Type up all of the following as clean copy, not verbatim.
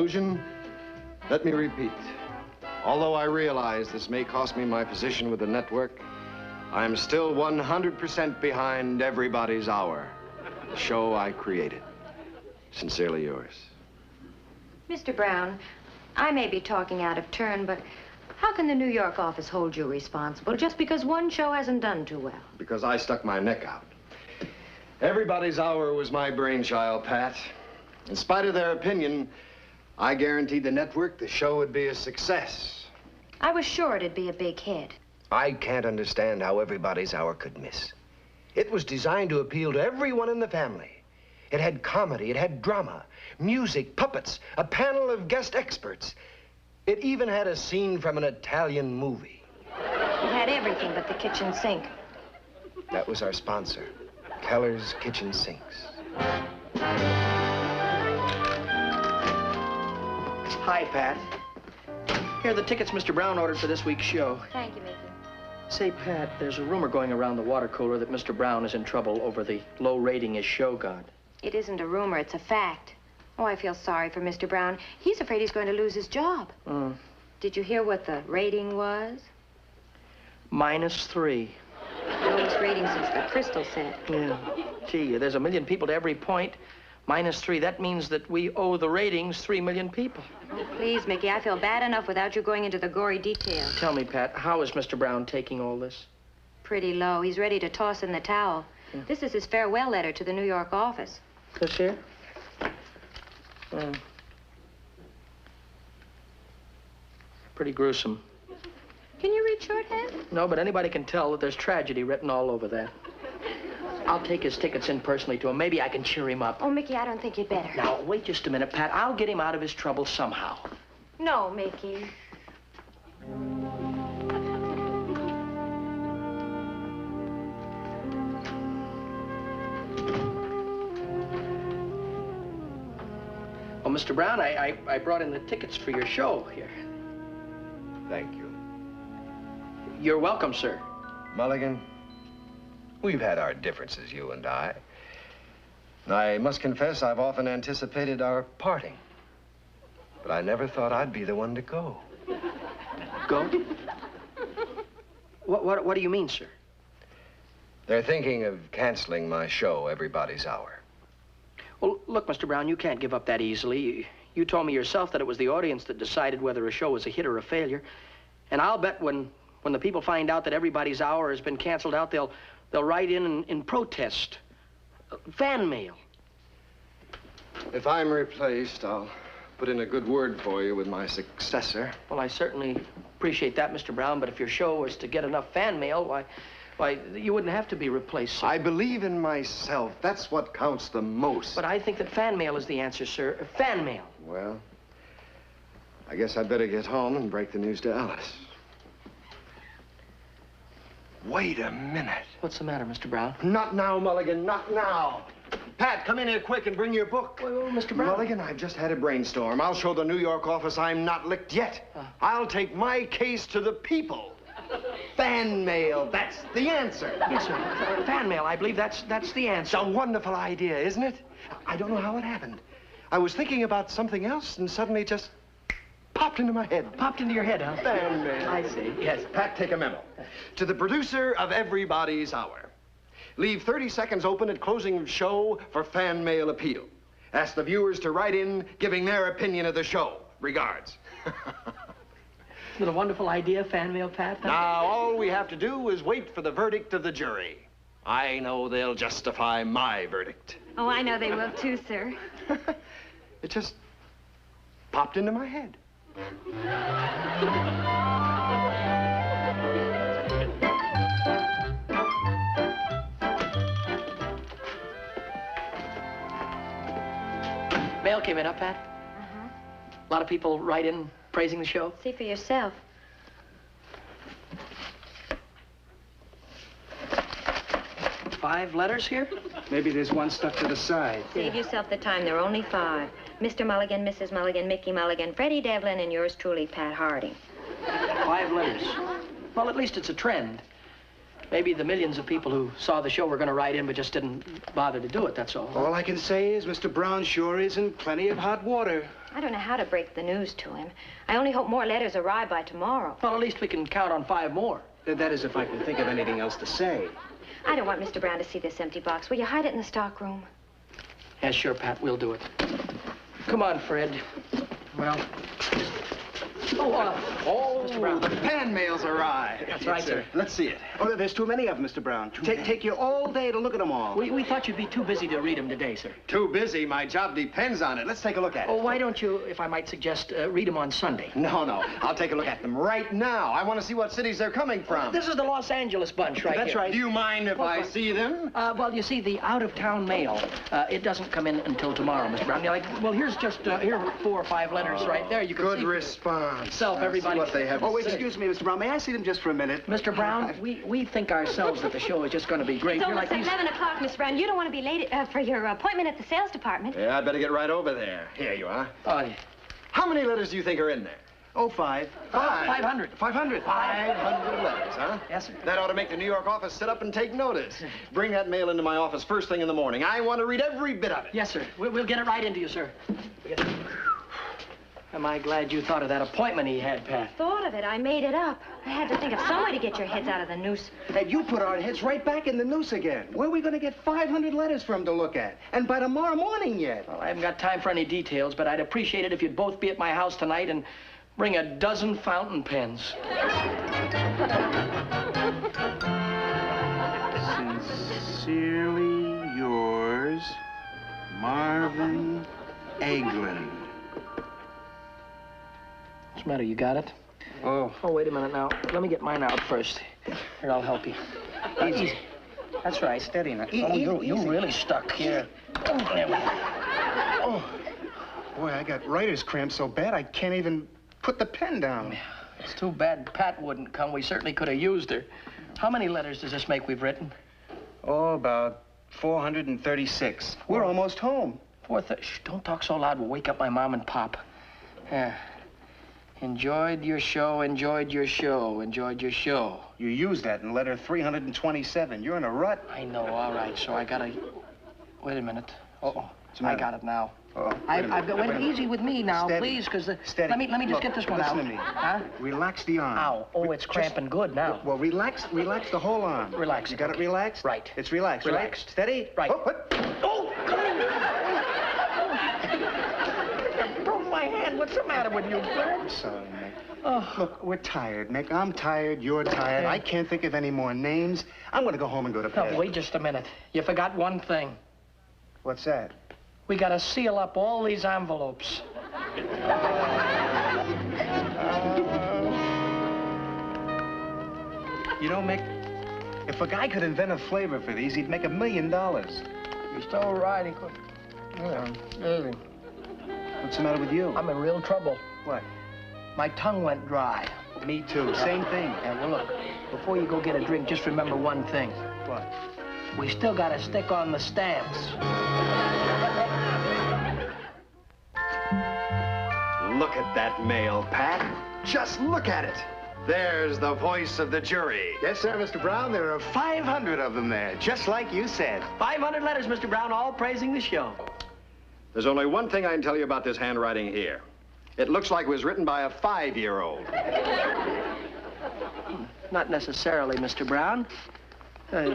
conclusion, let me repeat. Although I realize this may cost me my position with the network, I am still 100% behind Everybody's Hour, the show I created. Sincerely yours. Mr. Brown, I may be talking out of turn, but how can the New York office hold you responsible just because one show hasn't done too well? Because I stuck my neck out. Everybody's Hour was my brainchild, Pat. In spite of their opinion, I guaranteed the network the show would be a success. I was sure it'd be a big hit. I can't understand how Everybody's Hour could miss. It was designed to appeal to everyone in the family. It had comedy, it had drama, music, puppets, a panel of guest experts. It even had a scene from an Italian movie. It had everything but the kitchen sink. That was our sponsor, Keller's Kitchen Sinks. Hi, Pat. Here are the tickets Mr. Brown ordered for this week's show. Thank you, Mickey. Say, Pat, there's a rumor going around the water cooler that Mr. Brown is in trouble over the low rating his show got. It isn't a rumor, it's a fact. Oh, I feel sorry for Mr. Brown. He's afraid he's going to lose his job. Did you hear what the rating was? -3. Lowest rating since the Crystal set. Yeah. Gee, there's 1 million people to every point. -3, that means that we owe the ratings 3 million people. Oh, please, Mickey, I feel bad enough without you going into the gory details. Tell me, Pat, how is Mr. Brown taking all this? Pretty low. He's ready to toss in the towel. Yeah. This is his farewell letter to the New York office. This here? Pretty gruesome. Can you read shorthand? No, but anybody can tell that there's tragedy written all over that. I'll take his tickets in personally to him. Maybe I can cheer him up. Oh, Mickey, I don't think you'd better. Now, wait just a minute, Pat. I'll get him out of his trouble somehow. No, Mickey. Oh, Mr. Brown, I brought in the tickets for your show here. Thank you. You're welcome, sir. Mulligan, we've had our differences, you and I. I must confess I've often anticipated our parting. But I never thought I'd be the one to go. Go? What do you mean, sir? They're thinking of canceling my show, Everybody's Hour. Well, look, Mr. Brown, you can't give up that easily. You told me yourself that it was the audience that decided whether a show was a hit or a failure. And I'll bet when the people find out that Everybody's Hour has been canceled out, they'll write in protest. Fan mail. If I'm replaced, I'll put in a good word for you with my successor. Well, I certainly appreciate that, Mr. Brown, but if your show was to get enough fan mail, why, you wouldn't have to be replaced, sir. I believe in myself. That's what counts the most. But I think that fan mail is the answer, sir. Fan mail. Well, I guess I'd better get home and break the news to Alice. Wait a minute. What's the matter, Mr. Brown? Not now, Mulligan, not now. Pat, come in here quick and bring your book. Wait, Mr. Brown. Mulligan, I've just had a brainstorm. I'll show the New York office I'm not licked yet. I'll take my case to the people. Fan mail, that's the answer. Yes, sir. Fan mail, I believe that's the answer. It's a wonderful idea, isn't it? I don't know how it happened. I was thinking about something else and suddenly just popped into my head. Popped into your head, huh? Fan mail. I see, yes. Pat, take a memo. To the producer of Everybody's Hour. Leave 30 seconds open at closing of show for fan mail appeal. Ask the viewers to write in giving their opinion of the show. Regards. Isn't it a wonderful idea, fan mail, Pat? Now, all we have to do is wait for the verdict of the jury. I know they'll justify my verdict. Oh, I know they will too, sir. It just popped into my head. Mail came in, huh, Pat? A lot of people write in praising the show. See for yourself. Five letters here? Maybe there's one stuck to the side. Save yourself the time. There are only 5. Mr. Mulligan, Mrs. Mulligan, Mickey Mulligan, Freddie Devlin, and yours truly, Pat Harding. 5 letters. Well, at least it's a trend. Maybe the millions of people who saw the show were going to write in but just didn't bother to do it, that's all. All I can say is Mr. Brown sure is in plenty of hot water. I don't know how to break the news to him. I only hope more letters arrive by tomorrow. Well, at least we can count on 5 more. That is if I can think of anything else to say. I don't want Mr. Brown to see this empty box. Will you hide it in the stockroom? Yeah, sure, Pat, we'll do it. Come on, Fred. Well... Mr. Brown. The fan mail's arrived. That's right, sir. Let's see it. Oh, there's too many of them, Mr. Brown. Take you all day to look at them all. We thought you'd be too busy to read them today, sir. Too busy. My job depends on it. Let's take a look at it. Oh, why don't you, if I might suggest, read them on Sunday? No. I'll take a look at them right now. I want to see what cities they're coming from. This is the Los Angeles bunch right That's here. right. Do you mind if I see them? Well, you see, the out-of-town mail, it doesn't come in until tomorrow, Mr. Brown. You're like, well, here's just, here are 4 or 5 letters right there. You can Good see response. yourself, everybody. What they have to say. Excuse me, Mr. Brown. May I see them just for a minute? Mr. Brown, we think ourselves that the show is just going to be great. It's You're almost like these... 11 o'clock, Miss Brown. You don't want to be late for your appointment at the sales department. Yeah, I'd better get right over there. Here you are. Oh, yeah. How many letters do you think are in there? Oh, 5. 500. 500. 500 letters, huh? Yes, sir. That ought to make the New York office sit up and take notice. Bring that mail into my office first thing in the morning. I want to read every bit of it. Yes, sir. We'll get it right into you, sir. Am I glad you thought of that appointment he had, Pat? Thought of it. I made it up. I had to think of some way to get your heads out of the noose. And you put our heads right back in the noose again. Where are we going to get 500 letters from to look at? And by tomorrow morning yet. Well, I haven't got time for any details, but I'd appreciate it if you'd both be at my house tonight and bring a dozen fountain pens. Sincerely yours, Marvin Eglin. What's the matter? You got it? Oh. Oh, wait a minute now. Let me get mine out first. Here, I'll help you. Easy. That's right. Steady now. Oh, you're really stuck here. Oh, there we go. Oh. Boy, I got writer's cramp so bad I can't even put the pen down. It's too bad Pat wouldn't come. We certainly could have used her. How many letters does this make we've written? Oh, about 436. We're almost home. Shh, don't talk so loud. We'll wake up my mom and pop. Yeah. Enjoyed your show, enjoyed your show, enjoyed your show. You used that in letter 327. You're in a rut. I know, all right. So I gotta... Wait a minute. Uh-oh. I got it now. Oh, I've got... Wait, easy with me now, Steady. please, because... Steady. Let me just get this one out. Listen to me. Huh? Relax the arm. Ow. Oh, it's cramping good now. Well, relax the whole arm. Relax. You got it relaxed? Right. It's relaxed, Relaxed. Right? Steady? Right. Oh, what? Oh, I broke my hand. What's the matter with you, Fred? I'm sorry, Nick. Oh. Look, we're tired, Nick. I'm tired. You're tired. I can't think of any more names. I'm going to go home and go to bed. No, wait just a minute. You forgot one thing. What's that? We gotta seal up all these envelopes. You know, Mick, if a guy could invent a flavor for these, he'd make $1 million. You're so right, he could. Yeah, What's the matter with you? I'm in real trouble. What? My tongue went dry. Me too. Same thing. Yeah, well, look, before you go get a drink, just remember one thing. What? We still gotta stick on the stamps. Look at that mail, Pat. Just look at it. There's the voice of the jury. Yes, sir, Mr. Brown. There are 500 of them there, just like you said. 500 letters, Mr. Brown, all praising the show. There's only one thing I can tell you about this handwriting here. It looks like it was written by a 5-year-old. Not necessarily, Mr. Brown.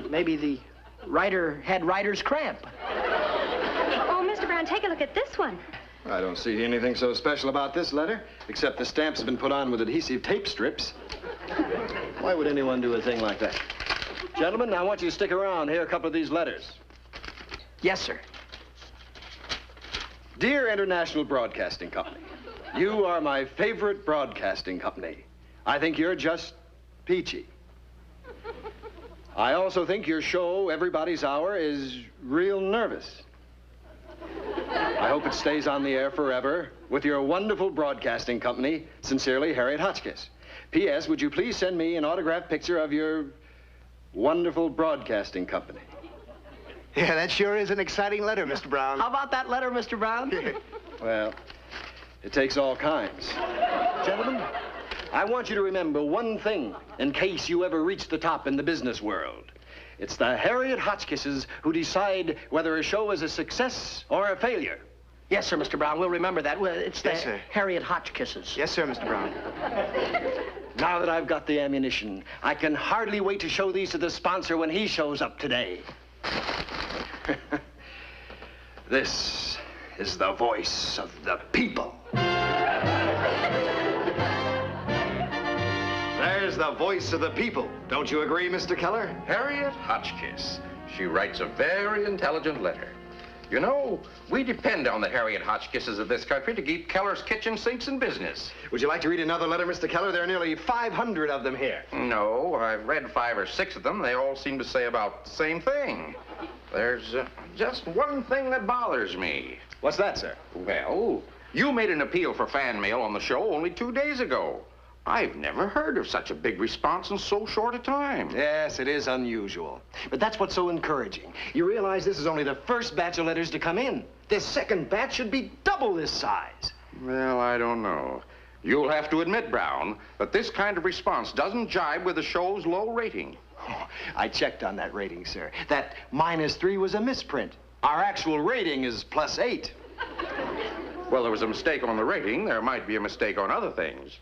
Maybe the writer had writer's cramp. Oh, Mr. Brown, take a look at this one. I don't see anything so special about this letter, except the stamps have been put on with adhesive tape strips. Why would anyone do a thing like that? Gentlemen, I want you to stick around. Here are a couple of these letters. Yes, sir. Dear International Broadcasting Company, you are my favorite broadcasting company. I think you're just peachy. I also think your show, Everybody's Hour, is real nervous. I hope it stays on the air forever with your wonderful broadcasting company. Sincerely, Harriet Hotchkiss. P.S. Would you please send me an autographed picture of your wonderful broadcasting company? Yeah, that sure is an exciting letter, Mr. Brown. How about that letter, Mr. Brown? Well, it takes all kinds. Gentlemen, I want you to remember one thing in case you ever reach the top in the business world. It's the Harriet Hotchkisses who decide whether a show is a success or a failure. Yes, sir, Mr. Brown. We'll remember that. Well, it's the Yes, sir. Harriet Hotchkisses. Yes, sir, Mr. Brown. Now that I've got the ammunition, I can hardly wait to show these to the sponsor when he shows up today. This is the voice of the people. There's the voice of the people. Don't you agree, Mr. Keller? Harriet Hotchkiss. She writes a very intelligent letter. You know, we depend on the Harriet Hotchkisses of this country to keep Keller's kitchen sinks in business. Would you like to read another letter, Mr. Keller? There are nearly 500 of them here. No, I've read 5 or 6 of them. They all seem to say about the same thing. There's just one thing that bothers me. What's that, sir? Well, you made an appeal for fan mail on the show only 2 days ago. I've never heard of such a big response in so short a time. Yes, it is unusual. But that's what's so encouraging. You realize this is only the first batch of letters to come in. This second batch should be double this size. Well, I don't know. You'll have to admit, Brown, that this kind of response doesn't jibe with the show's low rating. Oh, I checked on that rating, sir. That -3 was a misprint. Our actual rating is +8. Well, there was a mistake on the rating. There might be a mistake on other things.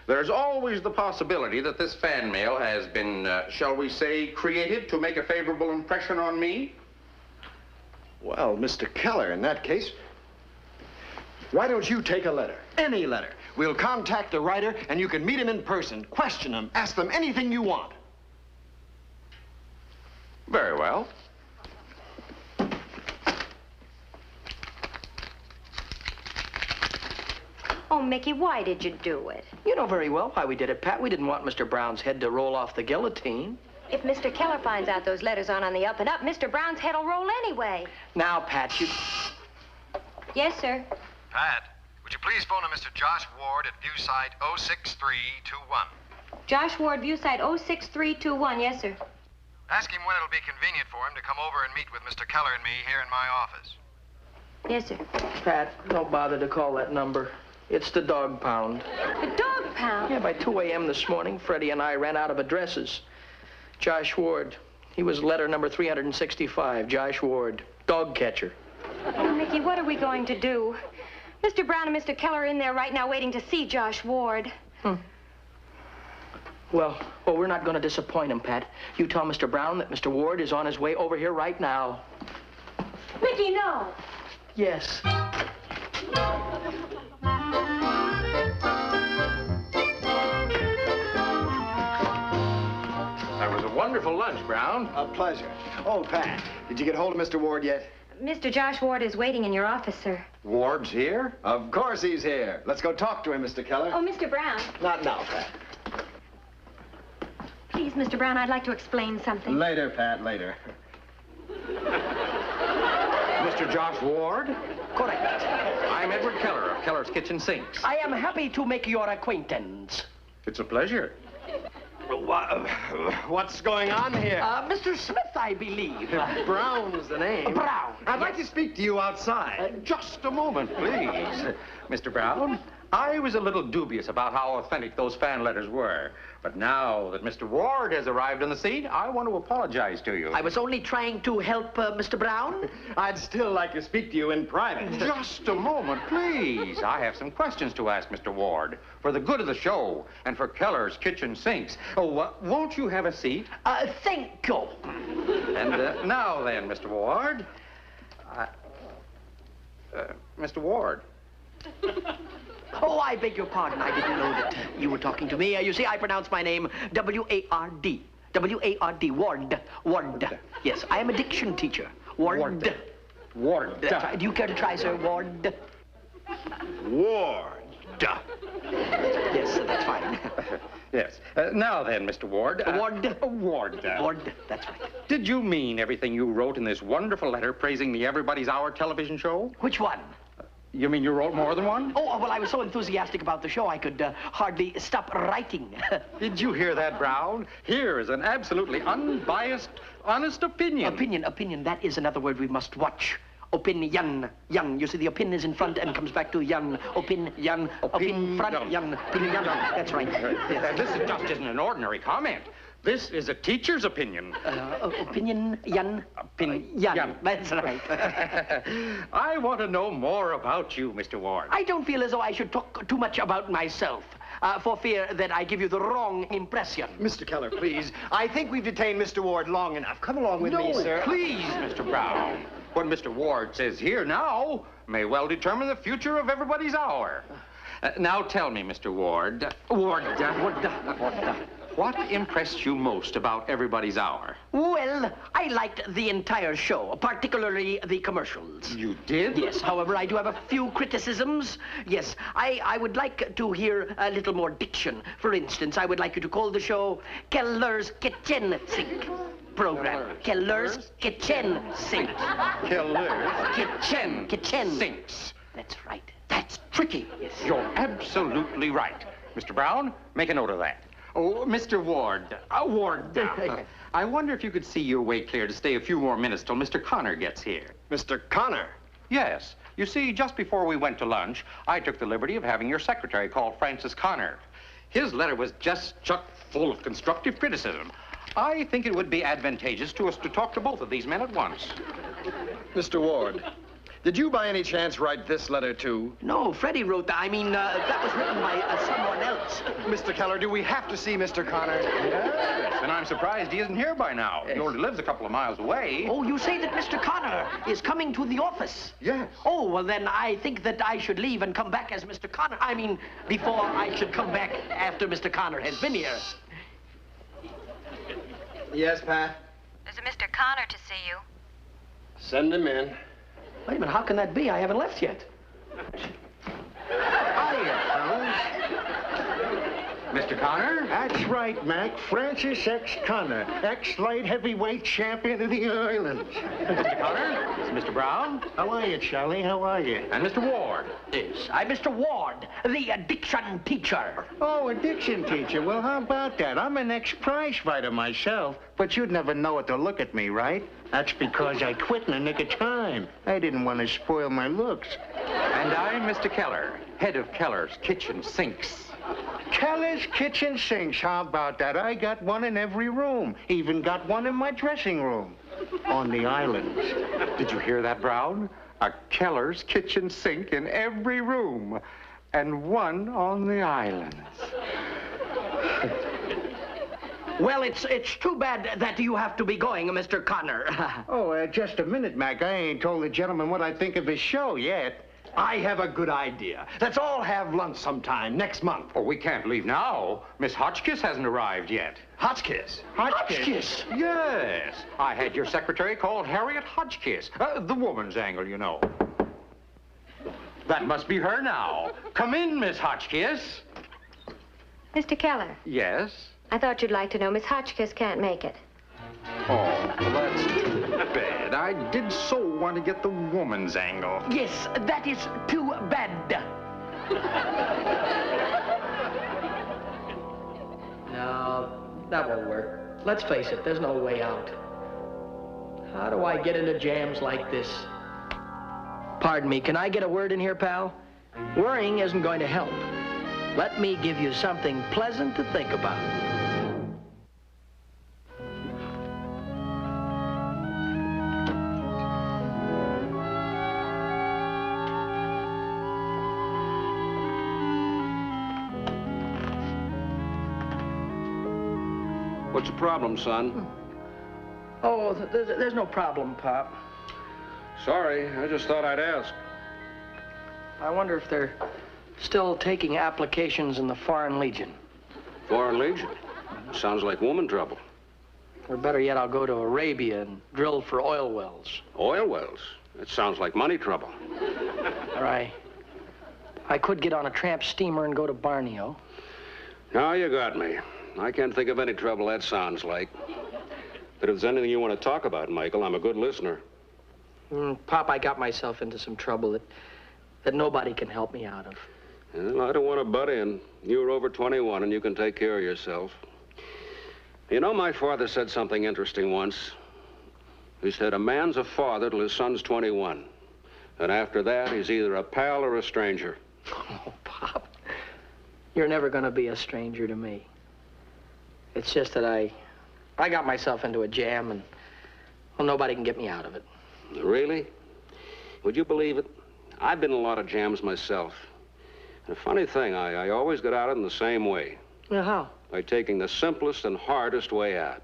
There's always the possibility that this fan mail has been, shall we say, created to make a favorable impression on me. Well, Mr. Keller, in that case, why don't you take a letter? Any letter. We'll contact the writer, and you can meet him in person, question him, ask them anything you want. Very well. Oh, Mickey, why did you do it? You know very well why we did it, Pat. We didn't want Mr. Brown's head to roll off the guillotine. If Mr. Keller finds out those letters aren't on the up and up, Mr. Brown's head will roll anyway. Now, Pat, you... Yes, sir. Pat, would you please phone a Mr. Josh Ward at Viewsite 06321? Josh Ward, Viewsite 06321. Yes, sir. Ask him when it'll be convenient for him to come over and meet with Mr. Keller and me here in my office. Yes, sir. Pat, don't bother to call that number. It's the dog pound. The dog pound? Yeah, by 2 a.m. this morning, Freddie and I ran out of addresses. Josh Ward. He was letter number 365. Josh Ward. Dog catcher. Oh, Mickey, what are we going to do? Mr. Brown and Mr. Keller are in there right now waiting to see Josh Ward. Well, we're not going to disappoint him, Pat. You tell Mr. Brown that Mr. Ward is on his way over here right now. Mickey, no. Yes. That was a wonderful lunch, Brown. A pleasure. Oh, Pat, did you get hold of Mr. Ward yet? Mr. Josh Ward is waiting in your office, sir. Ward's here? Of course he's here. Let's go talk to him, Mr. Keller. Oh, Mr. Brown. Not now, Pat. Please, Mr. Brown, I'd like to explain something. Later, Pat, later. Mr. Josh Ward? Correct. I'm Edward Keller of Keller's Kitchen Sinks. I am happy to make your acquaintance. It's a pleasure. What's going on here? Mr. Smith, I believe. Brown's the name. Brown. I'd like to speak to you outside. Just a moment, please. Mr. Brown, I was a little dubious about how authentic those fan letters were. But now that Mr. Ward has arrived on the scene, I want to apologize to you. I was only trying to help Mr. Brown. I'd still like to speak to you in private. Just a moment, please. I have some questions to ask Mr. Ward for the good of the show and for Keller's Kitchen Sinks. Oh, won't you have a seat? Thank you. And now then, Mr. Ward. Mr. Ward. Oh, I beg your pardon. I didn't know that you were talking to me. You see, I pronounce my name W-A-R-D. W-A-R-D. Ward. Ward. Yes, I am a diction teacher. Ward. Ward. That's right. Do you care to try, sir? Ward. Ward. Yes, that's fine. Yes. Now then, Mr. Ward. Ward. Ward. Ward. That's right. Did you mean everything you wrote in this wonderful letter praising the Everybody's Hour television show? Which one? You mean you wrote more than one? Oh, well, I was so enthusiastic about the show, I could hardly stop writing. Did you hear that, Brown? Here is an absolutely unbiased, honest opinion. Opinion. That is another word we must watch. Opinion. Yan. You see, the opin is in front and comes back to yan. Opinion. Opin front, yan. Opinion. That's right. Yes. This just isn't an ordinary comment. This is a teacher's opinion. Opinion, yan. Yan. That's right. I want to know more about you, Mr. Ward. I don't feel as though I should talk too much about myself, for fear that I give you the wrong impression. Mr. Keller, please. I think we've detained Mr. Ward long enough. Come along with me, sir. Please, Mr. Brown. What Mr. Ward says here now may well determine the future of everybody's hour. Now tell me, Mr. Ward. What impressed you most about Everybody's Hour? Well, I liked the entire show, particularly the commercials. You did? Yes, however, I do have a few criticisms. Yes, I would like to hear a little more diction. For instance, I would like you to call the show Keller's Kitchen Sink Program. Keller's Kitchen Sink. Keller's Kitchen Sinks. That's right. That's tricky. Yes. You're absolutely right. Mr. Brown, make a note of that. Oh, Mr. Ward. Ward. I wonder if you could see your way clear to stay a few more minutes till Mr. Connor gets here. Mr. Connor? Yes. You see, just before we went to lunch, I took the liberty of having your secretary call Francis Connor. His letter was just chock full of constructive criticism. I think it would be advantageous to us to talk to both of these men at once. Mr. Ward, did you by any chance write this letter too? No, Freddie wrote that. I mean, that was written by someone else. Mr. Keller, do we have to see Mr. Connor? Yes, and I'm surprised he isn't here by now. He only lives a couple of miles away. Oh, you say that Mr. Connor is coming to the office? Yes. Oh, well, then I think that I should leave and come back as Mr. Connor. I mean, before I should come back after Mr. Connor has been here. Yes, Pat? There's a Mr. Connor to see you. Send him in. Wait a minute, how can that be? I haven't left yet. Hiya, fellas. Mr. Connor? That's right, Mac. Francis X. Connor, ex-light heavyweight champion of the islands. Mr. Connor? It's Mr. Brown? How are you, Charlie? How are you? And Mr. Ward. Yes, I'm Mr. Ward, the addiction teacher. Oh, addiction teacher. Well, how about that? I'm an ex-prize fighter myself, but you'd never know it to look at me, right? That's because I quit in the nick of time. I didn't want to spoil my looks. And I'm Mr. Keller, head of Keller's Kitchen Sinks. Keller's Kitchen Sinks, how about that? I got one in every room. Even got one in my dressing room. On the islands. Did you hear that, Brown? A Keller's Kitchen Sink in every room. And one on the islands. Well, it's too bad that you have to be going, Mr. Connor. Oh, just a minute, Mac. I ain't told the gentleman what I think of his show yet. I have a good idea. Let's all have lunch sometime next month. Oh, we can't leave now. Miss Hotchkiss hasn't arrived yet. Hotchkiss? Hotchkiss? Yes. I had your secretary called Harriet Hotchkiss. The woman's angle, you know. That must be her now. Come in, Miss Hotchkiss. Mr. Keller, Yes? I thought you'd like to know Miss Hotchkiss can't make it. Oh, that's too bad. I did so want to get the woman's angle. Yes, that is too bad. No, that won't work. Let's face it, there's no way out. How do I get into jams like this? Pardon me, can I get a word in here, pal? Worrying isn't going to help. Let me give you something pleasant to think about. What's the problem, son? Oh, there's no problem, Pop. Sorry, I just thought I'd ask. I wonder if they're still taking applications in the Foreign Legion. Foreign Legion? Sounds like woman trouble. Or better yet, I'll go to Arabia and drill for oil wells. Oil wells? That sounds like money trouble. Or I could get on a tramp steamer and go to Borneo. Now you got me. I can't think of any trouble that sounds like. But if there's anything you want to talk about, Michael, I'm a good listener. Pop, I got myself into some trouble that nobody can help me out of. Well, I don't want to butt in. You're over 21 and you can take care of yourself. You know, my father said something interesting once. He said, a man's a father till his son's 21. And after that, he's either a pal or a stranger. Oh, Pop, you're never going to be a stranger to me. It's just that I got myself into a jam, and, well, nobody can get me out of it. Really? Would you believe it? I've been in a lot of jams myself. And a funny thing, I always get out of them the same way. Well, how? By taking the simplest and hardest way out.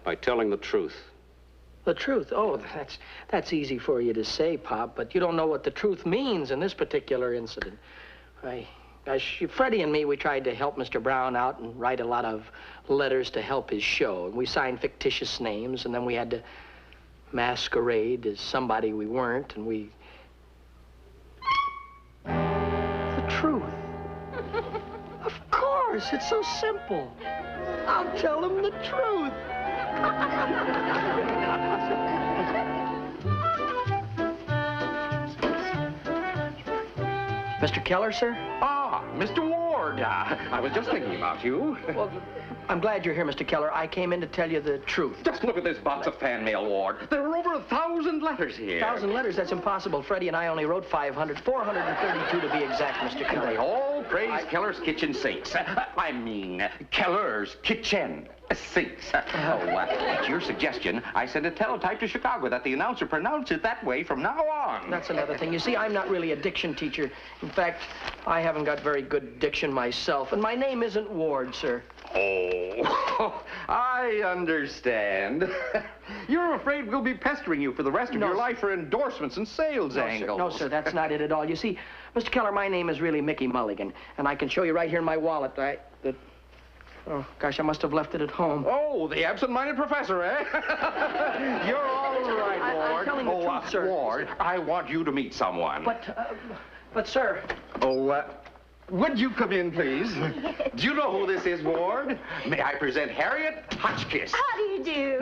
By telling the truth. The truth? Oh, that's easy for you to say, Pop, but you don't know what the truth means in this particular incident. Freddie and me, we tried to help Mr. Brown out and write a lot of letters to help his show. And we signed fictitious names, and then we had to masquerade as somebody we weren't, and we... The truth. Of course, it's so simple. I'll tell him the truth. Mr. Keller, sir? Ah, Mr. Ward. I was just thinking about you. Well, I'm glad you're here, Mr. Keller. I came in to tell you the truth. Just look at this box of fan mail, Ward. There are over 1,000 letters here. 1,000 letters? That's impossible. Freddie and I only wrote 500. 432 to be exact, Mr. And Keller. they all praise Keller's kitchen sinks. I mean, Keller's kitchen sinks. At your suggestion, I sent a teletype to Chicago that the announcer pronounce it that way from now on. That's another thing. You see, I'm not really a diction teacher. In fact, I haven't got very good diction myself. And my name isn't Ward, sir. Oh, I understand. You're afraid we'll be pestering you for the rest of your life for endorsements and sales angles. No, sir, that's not it at all. You see, Mr. Keller, my name is really Mickey Mulligan, and I can show you right here in my wallet oh, gosh, I must have left it at home. Oh, the absent-minded professor, eh? You're all right, Ward. I'm telling the truth, sir. Ward, I want you to meet someone. But, sir... Oh, would you come in, please? Do you know who this is, Ward? May I present Harriet Hotchkiss? How do you do?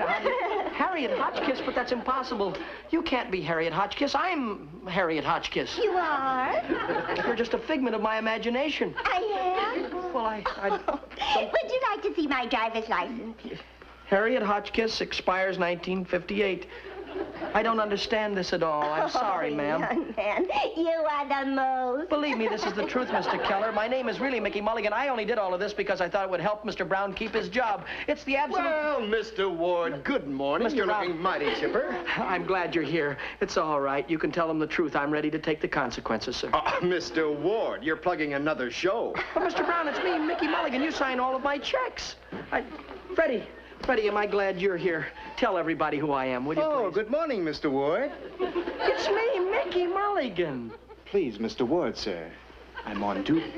Harriet Hotchkiss, but that's impossible. You can't be Harriet Hotchkiss. I'm Harriet Hotchkiss. You are? You're just a figment of my imagination. I am? Well, Would you like to see my driver's license? Harriet Hotchkiss expires 1958. I don't understand this at all. I'm sorry, ma'am. Young man, you are the most. Believe me, this is the truth, Mr. Keller. My name is really Mickey Mulligan. I only did all of this because I thought it would help Mr. Brown keep his job. It's the absolute... Well, Mr. Ward, good morning. Mr. You're Brown. looking mighty chipper. I'm glad you're here. It's all right. You can tell them the truth. I'm ready to take the consequences, sir. Mr. Ward, you're plugging another show. But, Mr. Brown, it's me, Mickey Mulligan. You sign all of my checks. Freddie, am I glad you're here? Tell everybody who I am, would you please? Oh, good morning, Mr. Ward. It's me, Mickey Mulligan. Please, Mr. Ward, sir. I'm on duty.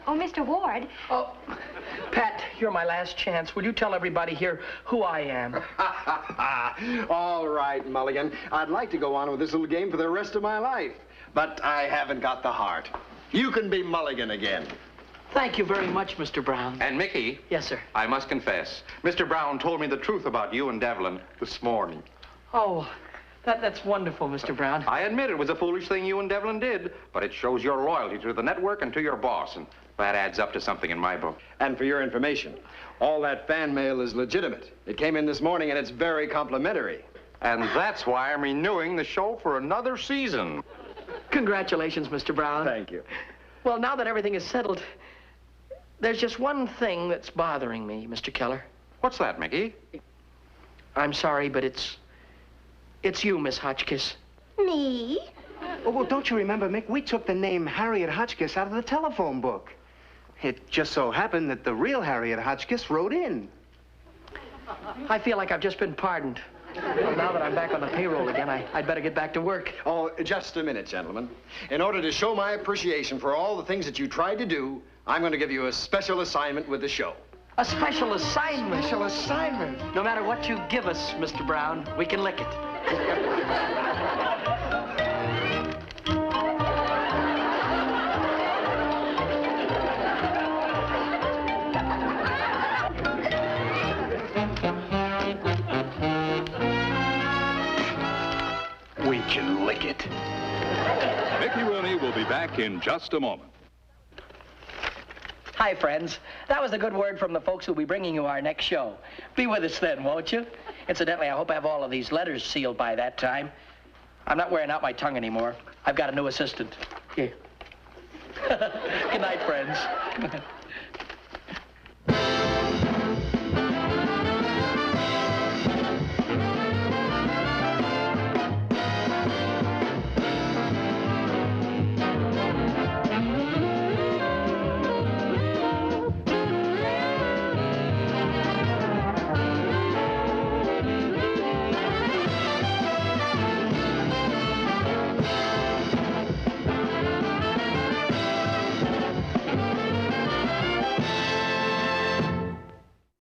Oh, Mr. Ward. Oh, Pat, you're my last chance. Will you tell everybody here who I am? All right, Mulligan. I'd like to go on with this little game for the rest of my life, but I haven't got the heart. You can be Mulligan again. Thank you very much, Mr. Brown. And Mickey. Yes, sir. I must confess, Mr. Brown told me the truth about you and Devlin this morning. Oh, that's wonderful, Mr. Brown. I admit it was a foolish thing you and Devlin did, but it shows your loyalty to the network and to your boss, and that adds up to something in my book. And for your information, all that fan mail is legitimate. It came in this morning, and it's very complimentary. And that's why I'm renewing the show for another season. Congratulations, Mr. Brown. Thank you. Well, now that everything is settled, there's just one thing that's bothering me, Mr. Keller. What's that, Mickey? I'm sorry, but it's you, Miss Hotchkiss. Me? Oh, well, don't you remember, Mick? We took the name Harriet Hotchkiss out of the telephone book. It just so happened that the real Harriet Hotchkiss wrote in. I feel like I've just been pardoned. Well, now that I'm back on the payroll again, I'd better get back to work. Oh, just a minute, gentlemen. In order to show my appreciation for all the things that you tried to do, I'm going to give you a special assignment with the show. A special assignment? Special assignment? No matter what you give us, Mr. Brown, we can lick it. We can lick it. Mickey Rooney will be back in just a moment. Hi, friends. That was a good word from the folks who'll be bringing you our next show. Be with us then, won't you? Incidentally, I hope I have all of these letters sealed by that time. I'm not wearing out my tongue anymore. I've got a new assistant. Here. Good night, friends.